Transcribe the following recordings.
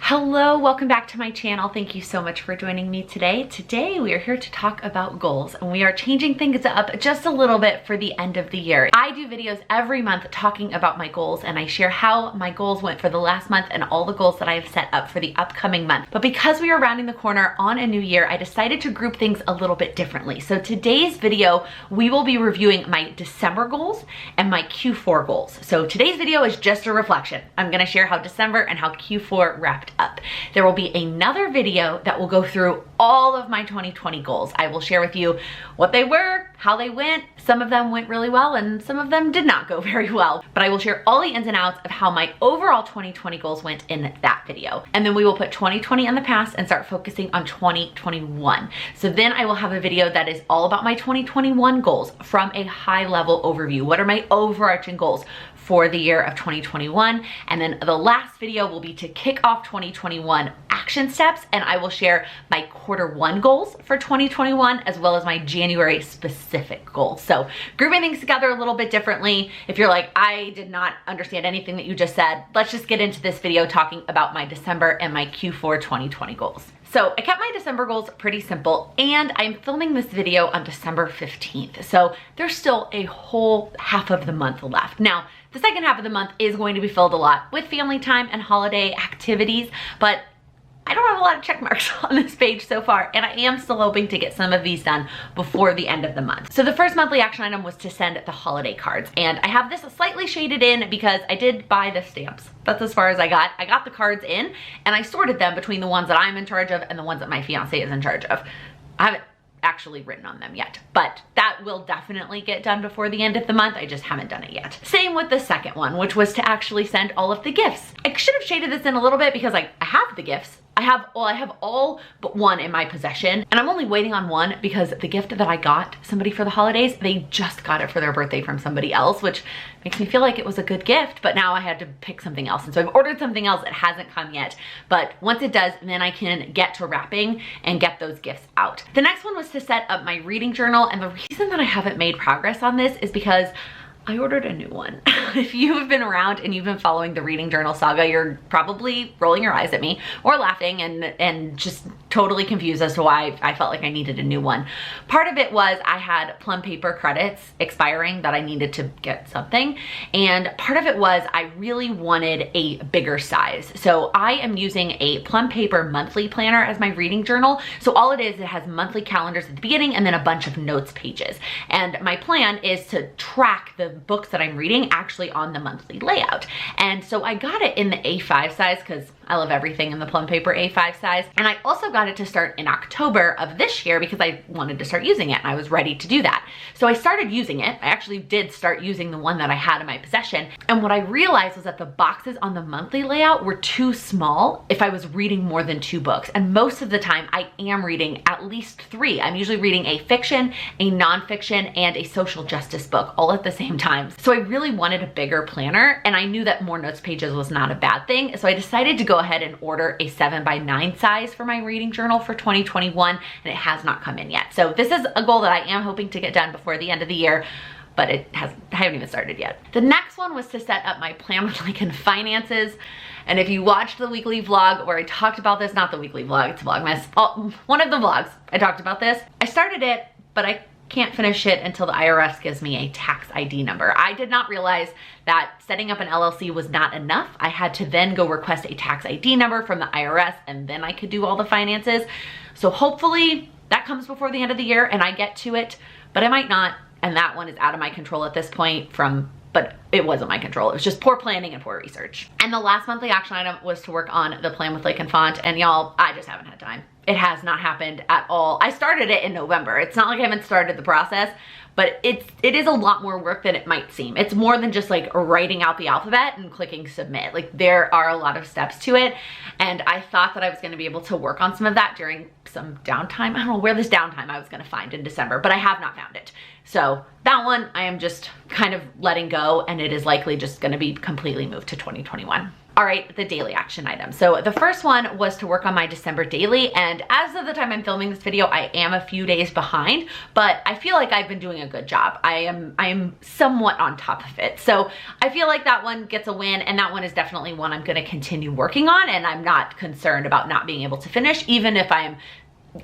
Hello, welcome back to my channel. Thank you so much for joining me today. Today we are here to talk about goals, and we are changing things up just a little bit for the end of the year. I do videos every month talking about my goals, and I share how my goals went for the last month and all the goals that I have set up for the upcoming month. But because we are rounding the corner on a new year, I decided to group things a little bit differently. So today's video, we will be reviewing my December goals and my Q4 goals. So today's video is just a reflection. I'm gonna share how December and how Q4 wrapped up. There will be another video that will go through all of my 2020 goals. I will share with you what they were, how they went. Some of them went really well and some of them did not go very well, but I will share all the ins and outs of how my overall 2020 goals went in that video. And then we will put 2020 in the past and start focusing on 2021. So then I will have a video that is all about my 2021 goals from a high level overview. What are my overarching goals for the year of 2021? And then the last video will be to kick off 2021 action steps, and I will share my Q1 goals for 2021 as well as my January specific goals. So grouping things together a little bit differently. If you're like, I did not understand anything that you just said, let's just get into this video talking about my December and my Q4 2020 goals. So I kept my December goals pretty simple, and I'm filming this video on December 15th. So there's still a whole half of the month left. Now, the second half of the month is going to be filled a lot with family time and holiday activities, but I don't have a lot of check marks on this page so far, and I am still hoping to get some of these done before the end of the month. So the first monthly action item was to send the holiday cards, and I have this slightly shaded in because I did buy the stamps. That's as far as I got. I got the cards in, and I sorted them between the ones that I'm in charge of and the ones that my fiance is in charge of. I haven't actually written on them yet, but that will definitely get done before the end of the month. I just haven't done it yet. Same with the second one, which was to actually send all of the gifts. I should have shaded this in a little bit because I have the gifts. I have all but one in my possession, and I'm only waiting on one because the gift that I got somebody for the holidays, they just got it for their birthday from somebody else, which makes me feel like it was a good gift, but now I had to pick something else. And so I've ordered something else. It hasn't come yet, but once it does, then I can get to wrapping and get those gifts out. The next one was to set up my reading journal, and the reason that I haven't made progress on this is because I ordered a new one. If you have been around and you've been following the reading journal saga, you're probably rolling your eyes at me or laughing and just totally confused as to why I felt like I needed a new one. Part of it was I had plum paper credits expiring that I needed to get something, and part of it was I really wanted a bigger size. So I am using a plum paper monthly planner as my reading journal. So all it has monthly calendars at the beginning and then a bunch of notes pages. And my plan is to track the books that I'm reading actually on the monthly layout. And so I got it in the A5 size because I love everything in the plum paper A5 size. And I also got it to start in October of this year because I wanted to start using it and I was ready to do that. So I started using it. I actually did start using the one that I had in my possession. And what I realized was that the boxes on the monthly layout were too small if I was reading more than 2 books. And most of the time I am reading at least 3. I'm usually reading a fiction, a nonfiction, and a social justice book all at the same time. So I really wanted a bigger planner, and I knew that more notes pages was not a bad thing. So I decided to go ahead and order a 7x9 size for my reading journal for 2021, and it has not come in yet. So this is a goal that I am hoping to get done before the end of the year, but I haven't even started yet. The next one was to set up my Plan with Laken finances. And if you watched the weekly vlog where I talked about this, not the weekly vlog, it's Vlogmas, one of the vlogs, I talked about this. I started it, but I can't finish it until the IRS gives me a tax ID number. I did not realize that setting up an LLC was not enough. I had to then go request a tax ID number from the IRS, and then I could do all the finances. So hopefully that comes before the end of the year and I get to it, but I might not. And that one is out of my control at this point but it wasn't my control. It was just poor planning and poor research. And the last monthly action item was to work on the Plan with Laken font. And y'all, I just haven't had time. It has not happened at all. I started it in November. It's not like I haven't started the process, but it is a lot more work than it might seem. It's more than just like writing out the alphabet and clicking submit. Like there are a lot of steps to it. And I thought that I was gonna be able to work on some of that during some downtime. I don't know where this downtime I was gonna find in December, but I have not found it. So that one I am just kind of letting go, and it is likely just gonna be completely moved to 2021. All right, the daily action items. So the first one was to work on my December daily, and as of the time I'm filming this video, I am a few days behind, but I feel like I've been doing a good job. I am somewhat on top of it. So I feel like that one gets a win, and that one is definitely one I'm gonna continue working on, and I'm not concerned about not being able to finish, even if I'm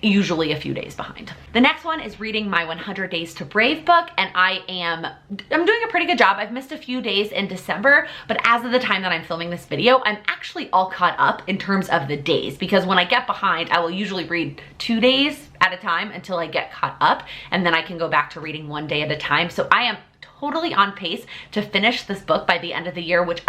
usually a few days behind. The next one is reading my 100 Days to Brave book, and I'm doing a pretty good job. I've missed a few days in December, but as of the time that I'm filming this video, I'm actually all caught up in terms of the days, because when I get behind, I will usually read 2 days at a time until I get caught up, and then I can go back to reading 1 day at a time. So I am totally on pace to finish this book by the end of the year, which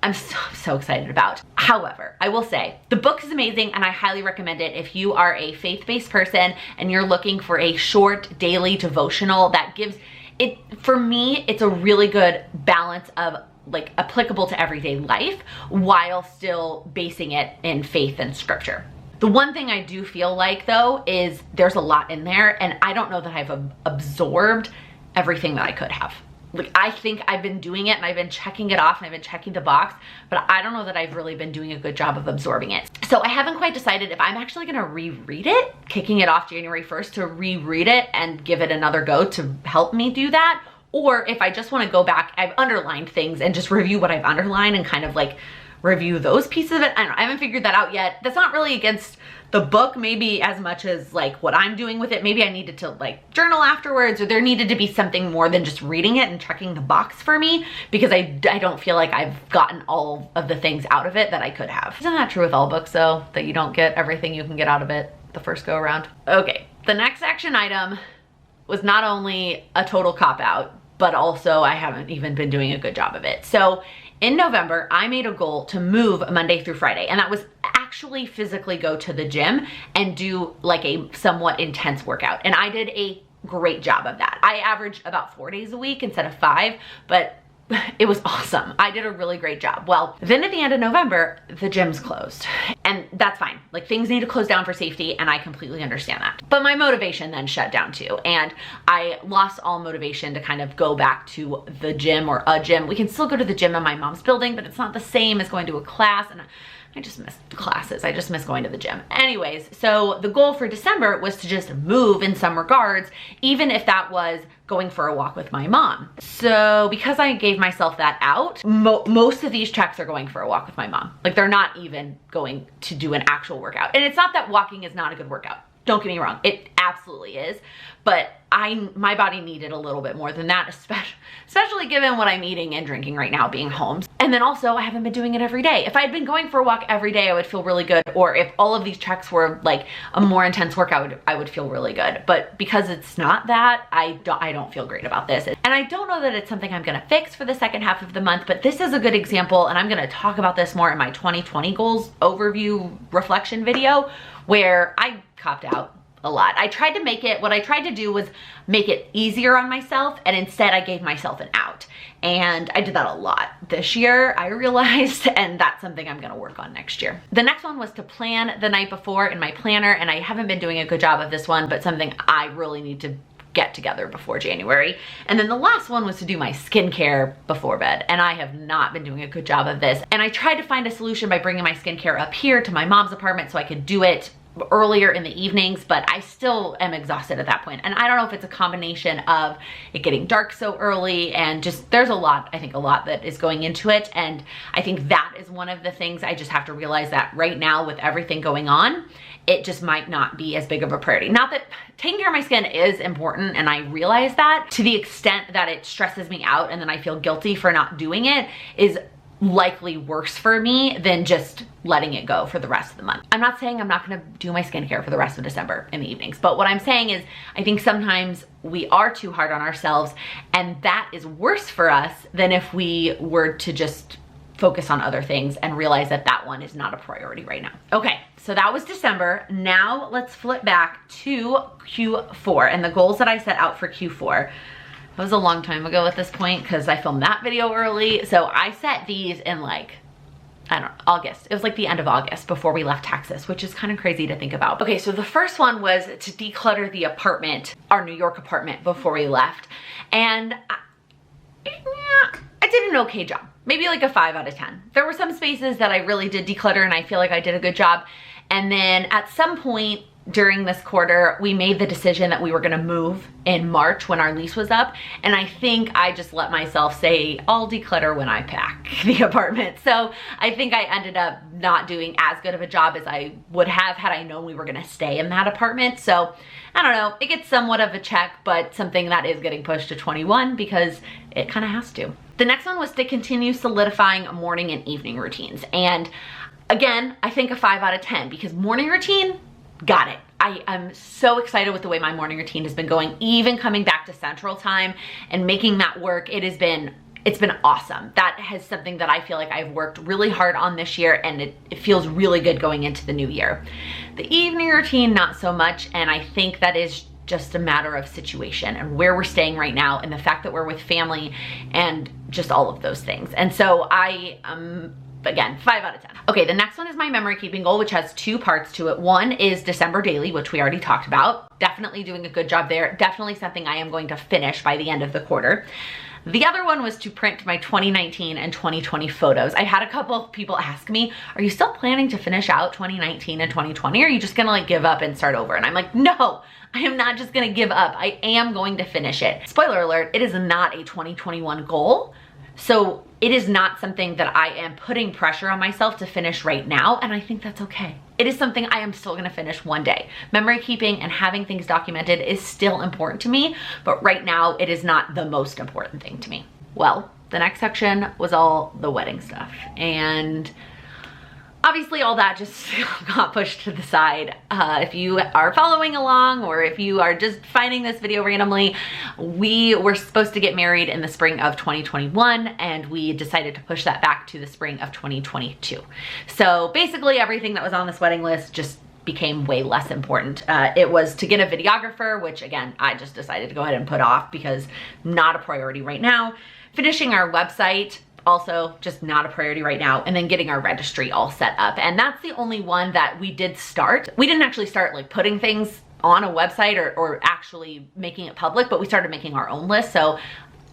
I'm so excited about. However, I will say the book is amazing and I highly recommend it if you are a faith-based person and you're looking for a short daily devotional that gives it, for me, it's a really good balance of like applicable to everyday life while still basing it in faith and scripture. The one thing I do feel like though is there's a lot in there, and I don't know that I've absorbed everything that I could have. Like, I think I've been doing it and I've been checking it off and I've been checking the box, but I don't know that I've really been doing a good job of absorbing it. So I haven't quite decided if I'm actually gonna reread it, kicking it off January 1st to reread it and give it another go to help me do that, or if I just wanna go back, I've underlined things and just review what I've underlined and kind of like review those pieces of it. I don't know, I haven't figured that out yet. That's not really against the book maybe as much as like what I'm doing with it. Maybe I needed to like journal afterwards, or there needed to be something more than just reading it and checking the box for me, because I don't feel like I've gotten all of the things out of it that I could have. Isn't that true with all books though, that you don't get everything you can get out of it the first go around? Okay, the next action item was not only a total cop-out, but also I haven't even been doing a good job of it. So in November, I made a goal to move Monday through Friday, and that was actually physically go to the gym and do like a somewhat intense workout. And I did a great job of that. I averaged about 4 days a week instead of 5, but it was awesome. I did a really great job. Well, then at the end of November, the gym's closed, and that's fine. Like, things need to close down for safety, and I completely understand that. But my motivation then shut down too, and I lost all motivation to kind of go back to the gym or a gym. We can still go to the gym in my mom's building, but it's not the same as going to a class, and I just miss classes. I just miss going to the gym. Anyways, so the goal for December was to just move in some regards, even if that was going for a walk with my mom. So because I gave myself that out, most of these checks are going for a walk with my mom. Like, they're not even going to do an actual workout. And it's not that walking is not a good workout. Don't get me wrong, it absolutely is. But my body needed a little bit more than that, especially given what I'm eating and drinking right now, being home. And then also, I haven't been doing it every day. If I had been going for a walk every day, I would feel really good. Or if all of these checks were like a more intense workout, I would feel really good. But because it's not that, I don't feel great about this. And I don't know that it's something I'm gonna fix for the second half of the month, but this is a good example, and I'm gonna talk about this more in my 2020 goals overview reflection video, where I copped out a lot. What I tried to do was make it easier on myself, and instead I gave myself an out. And I did that a lot this year, I realized, and that's something I'm gonna work on next year. The next one was to plan the night before in my planner, and I haven't been doing a good job of this one, but something I really need to get together before January. And then the last one was to do my skincare before bed, and I have not been doing a good job of this. And I tried to find a solution by bringing my skincare up here to my mom's apartment so I could do it earlier in the evenings, but I still am exhausted at that point. And I don't know if it's a combination of it getting dark so early, and just there's I think a lot that is going into it. And I think that is one of the things I just have to realize, that right now with everything going on, it just might not be as big of a priority. Not that taking care of my skin is important, and I realize that, to the extent that it stresses me out and then I feel guilty for not doing it is likely worse for me than just letting it go for the rest of the month. I'm not saying I'm not gonna do my skincare for the rest of December in the evenings, but what I'm saying is I think sometimes we are too hard on ourselves, and that is worse for us than if we were to just focus on other things and realize that that one is not a priority right now. Okay, so that was December. Now let's flip back to Q4 and the goals that I set out for Q4. It was a long time ago at this point because I filmed that video early. So I set these in like, I don't know, August. It was like the end of August before we left Texas, which is kind of crazy to think about. Okay, so the first one was to declutter the apartment, our New York apartment, before we left. And I did an okay job. maybe like a 5 out of 10. There were some spaces that I really did declutter and I feel like I did a good job. And then at some point during this quarter, we made the decision that we were gonna move in March when our lease was up. And I think I just let myself say, I'll declutter when I pack the apartment. So I think I ended up not doing as good of a job as I would have had I known we were gonna stay in that apartment. So I don't know, it gets somewhat of a check, but something that is getting pushed to 21 because it kind of has to. The next one was to continue solidifying morning and evening routines. And again, I think a 5 out of 10 because morning routine, got it. I am so excited with the way my morning routine has been going, even coming back to Central Time and making that work. It's been awesome. That is something that I feel like I've worked really hard on this year, and it feels really good going into the new year. The evening routine, not so much, and I think that is just a matter of situation and where we're staying right now and the fact that we're with family and just all of those things. And so I again, 5 out of 10. Okay, the next one is my memory keeping goal, which has 2 parts to it. One is December daily, which we already talked about. Definitely doing a good job there. Definitely something I am going to finish by the end of the quarter. The other one was to print my 2019 and 2020 photos. I had a couple of people ask me, are you still planning to finish out 2019 and 2020? Or are you just gonna like give up and start over? And I'm like, no, I am not just gonna give up. I am going to finish it. Spoiler alert, it is not a 2021 goal. So it is not something that I am putting pressure on myself to finish right now, and I think that's okay. It is something I am still gonna finish one day. Memory keeping and having things documented is still important to me, but right now it is not the most important thing to me. Well, the next section was all the wedding stuff, and obviously all that just got pushed to the side. If you are following along or if you are just finding this video randomly, we were supposed to get married in the spring of 2021 and we decided to push that back to the spring of 2022. So basically everything that was on this wedding list just became way less important. It was to get a videographer, which again, I just decided to go ahead and put off because not a priority right now. Finishing our website, also just not a priority right now, and then getting our registry all set up. And that's the only one that we did start. We didn't actually start like putting things on a website or actually making it public, but we started making our own list. So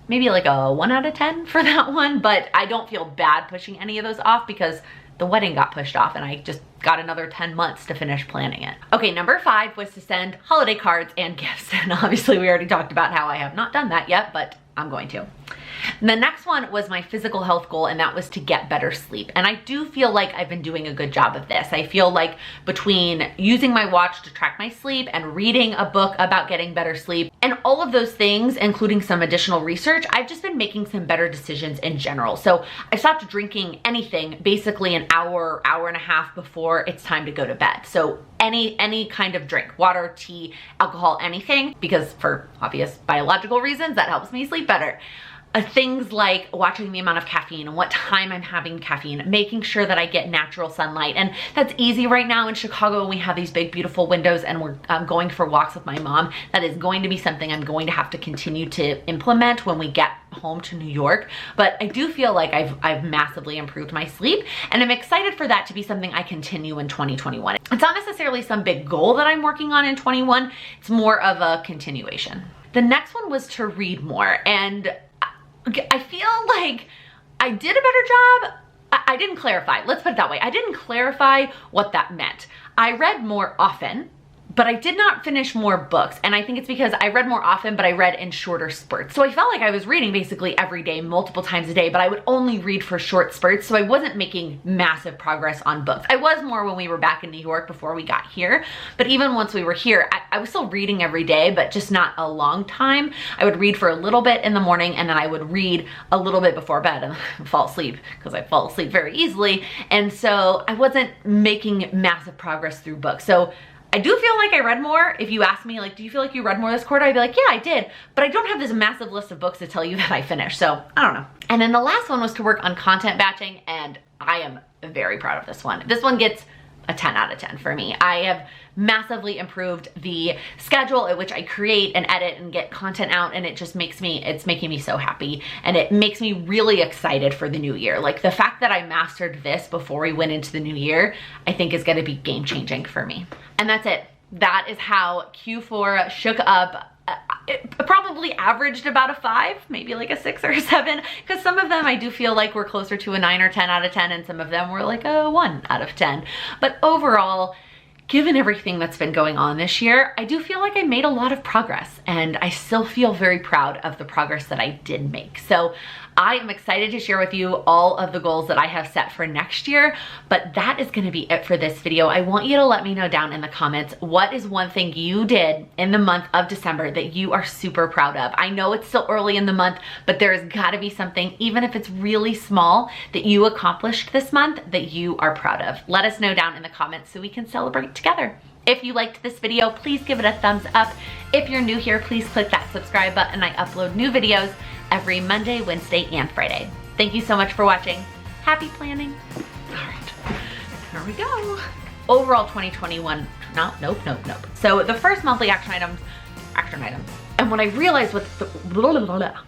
maybe like a 1 out of 10 for that one, but I don't feel bad pushing any of those off because the wedding got pushed off and I just got another 10 months to finish planning it. Okay, number 5 was to send holiday cards and gifts. And obviously we already talked about how I have not done that yet, but I'm going to. And the next one was my physical health goal, and that was to get better sleep. And I do feel like I've been doing a good job of this. I feel like between using my watch to track my sleep and reading a book about getting better sleep and all of those things, including some additional research, I've just been making some better decisions in general. So I stopped drinking anything basically an hour, hour and a half before it's time to go to bed. So any kind of drink, water, tea, alcohol, anything, because for obvious biological reasons, that helps me sleep better. Things like watching the amount of caffeine and what time I'm having caffeine, making sure that I get natural sunlight. And that's easy right now in Chicago when we have these big, beautiful windows and we're going for walks with my mom. That is going to be something I'm going to have to continue to implement when we get home to New York. But I do feel like I've massively improved my sleep, and I'm excited for that to be something I continue in 2021. It's not necessarily some big goal that I'm working on in 21. It's more of a continuation. The next one was to read more, and I feel like I did a better job. I didn't clarify. Let's put it that way. I didn't clarify what that meant. I read more often, but I did not finish more books. And I think it's because I read more often, but I read in shorter spurts. So I felt like I was reading basically every day, multiple times a day, but I would only read for short spurts. So I wasn't making massive progress on books. I was more when we were back in New York before we got here. But even once we were here, I was still reading every day, but just not a long time. I would read for a little bit in the morning, and then I would read a little bit before bed and fall asleep because I fall asleep very easily. And so I wasn't making massive progress through books. So I do feel like I read more. If you ask me, like, do you feel like you read more this quarter? I'd be like, yeah, I did. But I don't have this massive list of books to tell you that I finished. So I don't know. And then the last one was to work on content batching. And I am very proud of this one. This one gets a 10 out of 10 for me. I have massively improved the schedule at which I create and edit and get content out, and it just makes me, it's making me so happy, and it makes me really excited for the new year. Like the fact that I mastered this before we went into the new year, I think is gonna be game changing for me. And that's it. That is how Q4 shook up. it probably averaged about a 5, maybe like a 6 or a 7, because some of them I do feel like were closer to a 9 or 10 out of 10, and some of them were like a 1 out of 10. But overall, given everything that's been going on this year, I do feel like I made a lot of progress, and I still feel very proud of the progress that I did make. So I am excited to share with you all of the goals that I have set for next year, but that is gonna be it for this video. I want you to let me know down in the comments, what is one thing you did in the month of December that you are super proud of? I know it's still early in the month, but there's gotta be something, even if it's really small, that you accomplished this month that you are proud of. Let us know down in the comments so we can celebrate together. If you liked this video, please give it a thumbs up. If you're new here, please click that subscribe button. I upload new videos every Monday, Wednesday, and Friday. Thank you so much for watching. Happy planning. All right, here we go. Overall 2021, nope. So the first monthly action items, and when I realized what the,